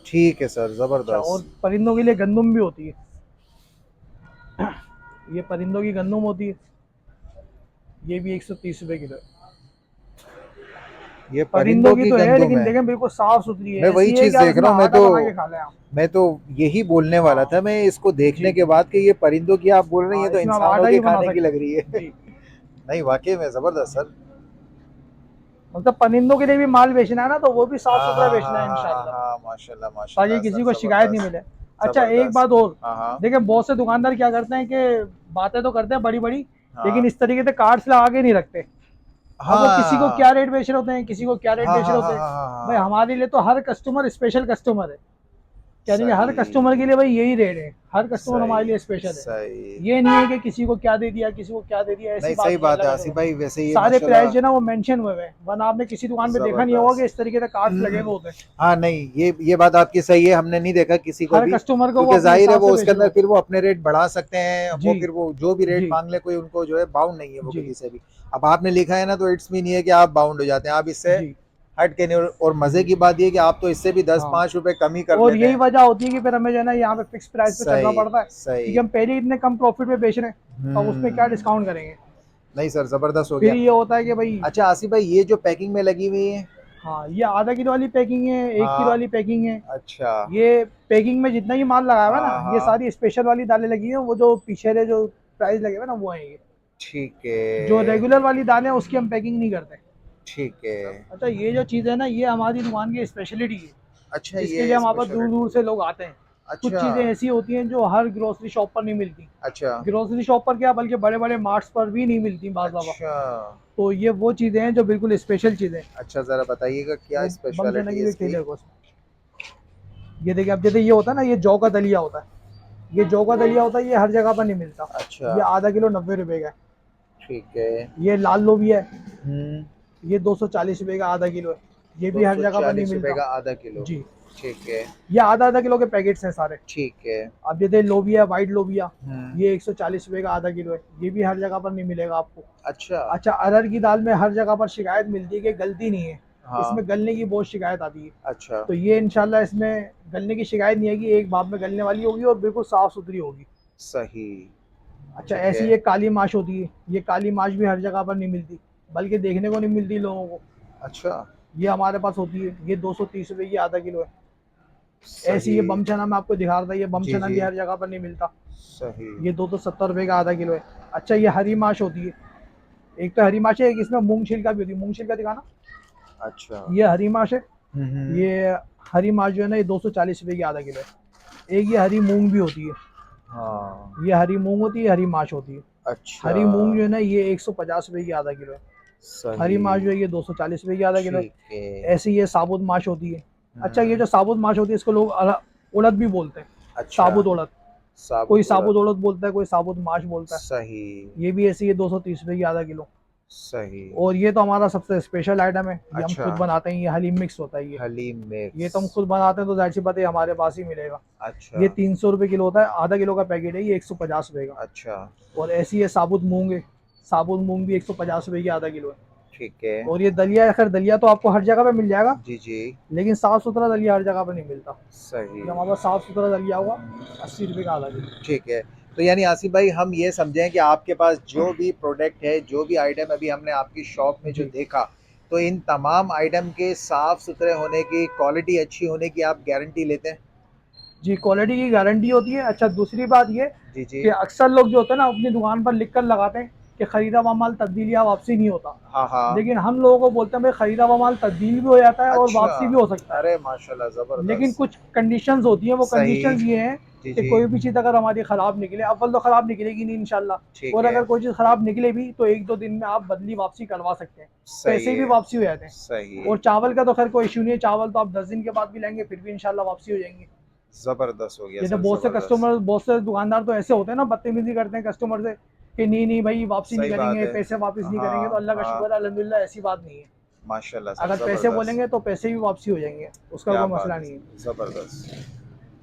ठीक है सर, अच्छा, और जबरदस्त। परिंदों के लिए गंदम भी होती है। ये परिंदों की गंदम होती है, ये भी 130 रुपये किलो है। ये परिंदों परिंदों की की तो है, गंदुम लेकिन है। देखें बिल्कुल साफ सुथरी मैं है, वही ऐसी है चीज कि आप देख रहा इसमें हूँ। आटा बना के खा लें आप। मैं तो यही बोलने वाला हाँ था, मैं इसको देखने जी, के बाद कि ये परिंदों की आप बोल रहे हैं, ये हाँ तो इसमें आप इंसानों आटा के भी बना खाने की सकते लग हैं। रही है। जी, नहीं, वाकई में जबरदस्त सर। मतलब परिंदों के लिए भी माल बेचना है ना, तो वो भी साफ हाँ सुथरा हाँ बेचना हाँ है हाँ हाँ इंशाल्लाह, हाँ, माशाल्लाह ताकि माशाल्लाह किसी सर, को शिकायत नहीं मिले। जबरदस्त। अच्छा, एक जबरदस्त। बात और, हाँ हाँ देखिए बहुत से दुकानदार क्या करते हैं कि बातें तो करते हैं बड़ी बड़ी, लेकिन हाँ इस तरीके से कार्ड्स लगा के नहीं रखते। अब वो किसी को हाँ क्या रेट बेच रहे होते हैं, किसी को क्या रेट हाँ बेच रहे हाँ होते हाँ हैं। हाँ हाँ भाई हाँ। हमारे लिए तो हर कस्टमर स्पेशल कस्टमर है, यानी कि हर कस्टमर के सही। लिए भाई यही रेट है, हर कस्टमर हमारे सही। लिए स्पेशल है। सही। ये नहीं है कि किसी को क्या दे दिया, किसी को क्या दे दिया, ऐसी नहीं, बात सही नहीं है, बात अल्लाह है का आसिफ शुक्र। भाई, वैसे ये सारे प्राइस माशाल्लाह जो है ना वो मेंशन हुए हुए हैं, वरना आपने किसी दुकान पे देखा नहीं होगा कि जबरदस्त। इस तरीके से कार्ड्स लगे हुए होते हैं। हाँ नहीं, ये बात आपकी सही है, हमने नहीं देखा किसी को हर भी, कस्टमर को वो क्योंकि अपने जाहिर है हिसाब वो से बेच उसके रहे अंदर होते फिर वो अपने रेट बढ़ा सकते हैं, हैं। वो जी फिर वो जो भी रेट जी मांग ले, कोई उनको जो है बाउंड नहीं है वो जी किसी से भी। अब आपने लिखा है ना, तो इट्स भी नहीं है कि आप बाउंड हो जाते हैं, आप इससे जी हट के नहीं। और मजे जी। की बात ये कि आप तो इससे भी दस हाँ, पाँच रुपए कम ही कर और लेते यही हैं। वजह होती है कि फिर हमें जो है ना यहाँ पे फिक्स प्राइस पे चलना सही। पड़ता है, क्योंकि सही। हम पहले ही इतने कम प्रॉफिट में बेच रहे हैं, तो अब उसमें क्या हम्म। डिस्काउंट करेंगे। नहीं सर, जबरदस्त हो फिर गया। ये होता है कि भाई, अच्छा आसिफ भाई, ये जो पैकिंग में लगी हुई है। हाँ ये आधा किलो वाली पैकिंग है, 1 किलो हाँ। वाली पैकिंग है। अच्छा। ये पैकिंग में जितना ही माल लगा हुआ है हाँ ना, ये हाँ। सारी स्पेशल वाली दालें लगी हैं, वो जो पीछे वाले जो प्राइस लगे हुए हैं ना वो हैं ये। ठीक जो है। रेगुलर वाली दालें हैं उसकी हम पैकिंग नहीं करते। ठीक है। अच्छा, ये जो चीज़ है ना, ये हमारी दुकान की स्पेशलिटी है, अच्छा, जिसके ये लिए हमारे पास दूर स्पेशलिटी दूर है। से लोग आते हैं। कुछ अच्छा। चीज़ें ऐसी होती हैं जो हर ग्रोसरी शॉप पर नहीं मिलती। अच्छा। ग्रोसरी शॉप पर क्या, बल्कि बड़े बड़े मार्ट्स पर भी नहीं मिलती बाज़ दफ़ा। अच्छा। तो ये वो चीज़ें हैं जो बिल्कुल स्पेशल चीज़ें हैं। अच्छा, ज़रा बताइएगा क्या वो बम चना स्पेशलिटी की है भी इसकी? ठेले को, ये देखिए, अब जैसे ये होता है ना, ये जौ का दलिया होता है, ये जौ का दलिया होता है, ये हर जगह पर नहीं मिलता। अच्छा। ये आधा किलो 90 रुपए का है। ठीक है। ये लाल लोबिया है, हम्म। ये 240 रुपए का आधा किलो है, ये भी दो हर सौ जगह पर नहीं चालीस रुपये मिलता। का आधा किलो जी, ठीक है। ये आधा आधा किलो के पैकेट्स हैं सारे। ठीक है। अब जैसे लोबिया, वाइट लोबिया, हम्म। ये 140 रुपए का आधा किलो है, ये भी हर जगह पर नहीं मिलेगा आपको। अच्छा। अच्छा, अरहर की दाल में हर जगह पर शिकायत मिलती है कि गलती नहीं है, हाँ। इसमें गलने की बहुत शिकायत आती है। अच्छा। तो ये इंशाल्लाह इसमें गलने की शिकायत नहीं आएगी, एक भाप में गलने वाली होगी और बिल्कुल साफ़ सुथरी होगी। सही। अच्छा, ठीक है। ऐसी एक काली माश होती है, ये काली माश भी हर जगह पर नहीं मिलती, बल्कि देखने को नहीं मिलती लोगों को। अच्छा। ये हमारे पास होती है, ये 230 रुपए की आधा किलो है। ऐसी सही। ये बम चना मैं आपको दिखा रहा था, ये बम जी चना जी। भी हर जगह पर नहीं मिलता, सही। ये 270 रुपए का आधा किलो है। अच्छा, ये हरी माश होती है, एक तो हरी माश है, एक इसमें मूंग छिलका भी होती है, मूंग छिलका दिखाना। अच्छा। ये हरी माश है, हम्म। ये हरी माश जो है ना, ये 240 रुपए की आधा किलो है। एक ये हरी मूंग भी होती है, हाँ। ये हरी मूंग होती है, हरी माश होती है। अच्छा। हरी मूंग जो है ना, ये 150 रुपए की आधा किलो है। हरी सही। माश जो है ये 240 रुपए की आधा किलो है। ठीक है। ऐसे ये साबुत माश होती है। अच्छा, ये हम्म। जो साबुत माश होती है इसको लोग उड़द भी बोलते हैं, अच्छा। साबुत उड़द। कोई साबुत साबुत उड़द, उड़द बोलता है, कोई साबुत माश बोलता है। सही ये भी ऐसी है 230 रुपए की आधा किलो। सही। और ये तो हमारा सबसे स्पेशल आइटम है, ये हम अच्छा, खुद बनाते हैं, ये हलीम मिक्स होता है ये। हलीम ये मिक्स। तो हम खुद बनाते हैं तो जाहिर सी बात है हमारे पास ही मिलेगा। अच्छा ये 300 रुपये किलो होता है, आधा किलो का पैकेट है ये 150 रुपये का। अच्छा, और ऐसी है साबुत मूंग है, साबुत मूंग भी 150 रुपये की आधा किलो है। ठीक है। और ये दलिया है, खैर दलिया तो आपको हर जगह पे मिल जाएगा, जी जी, लेकिन साफ सुथरा दलिया हर जगह पे नहीं मिलता। सही। ये हमारे पास साफ सुथरा दलिया होगा, 80 रुपये का आधा किलो। ठीक है। तो यानी आसिफ भाई हम ये समझें कि आपके पास जो भी प्रोडक्ट है, जो भी आइटम अभी हमने आपकी शॉप में जो जी देखा, तो इन तमाम आइटम के साफ सुथरे होने की, क्वालिटी अच्छी होने की आप गारंटी लेते हैं? जी, क्वालिटी की गारंटी होती है। अच्छा, दूसरी बात ये जी जी। कि अक्सर लोग जो होते हैं ना अपनी दुकान पर लिख कर लगाते हैं कि खरीदा हुआ माल तब्दीली या वापसी नहीं होता, हाँ हाँ। लेकिन हम लोगों को बोलते हैं भाई खरीदा हुआ माल तब्दील भी हो जाता है और अच्छा। वापसी भी हो सकता है, अरे माशाल्लाह, लेकिन जबरदस्त। कुछ कंडीशंस होती हैं। वो सही। कंडीशंस ये हैं जी कि जी। कोई भी चीज़ अगर हमारी ख़राब निकले, अव्वल तो ख़राब निकलेगी नहीं इंशाल्लाह, ठीक और है। अगर कोई चीज़ ख़राब निकले भी तो 1-2 दिन में आप बदली वापसी करवा सकते हैं, सही पैसे भी है। वापसी हो जाते हैं। सही। और चावल का तो खैर कोई इशू नहीं है, चावल तो आप 10 दिन के बाद भी लेंगे फिर भी इंशाल्लाह वापसी हो जाएंगे। जबरदस्त हो गया जैसे सर, बहुत से जबरदस्त। कस्टमर, बहुत से दुकानदार तो ऐसे होते हैं ना, बदतमीजी करते हैं कस्टमर से कि नहीं नहीं भाई वापसी नहीं सही बात करेंगे, है। पैसे वापस नहीं करेंगे, तो हाँ अल्लाह का हाँ, शुक्र है अल्हम्दुलिल्लाह ऐसी बात नहीं है। माशाल्लाह सर, अगर पैसे जबरदस्त। बोलेंगे तो पैसे भी वापसी हो जाएंगे, उसका क्या कोई बात मसला है नहीं है। सर, जबरदस्त।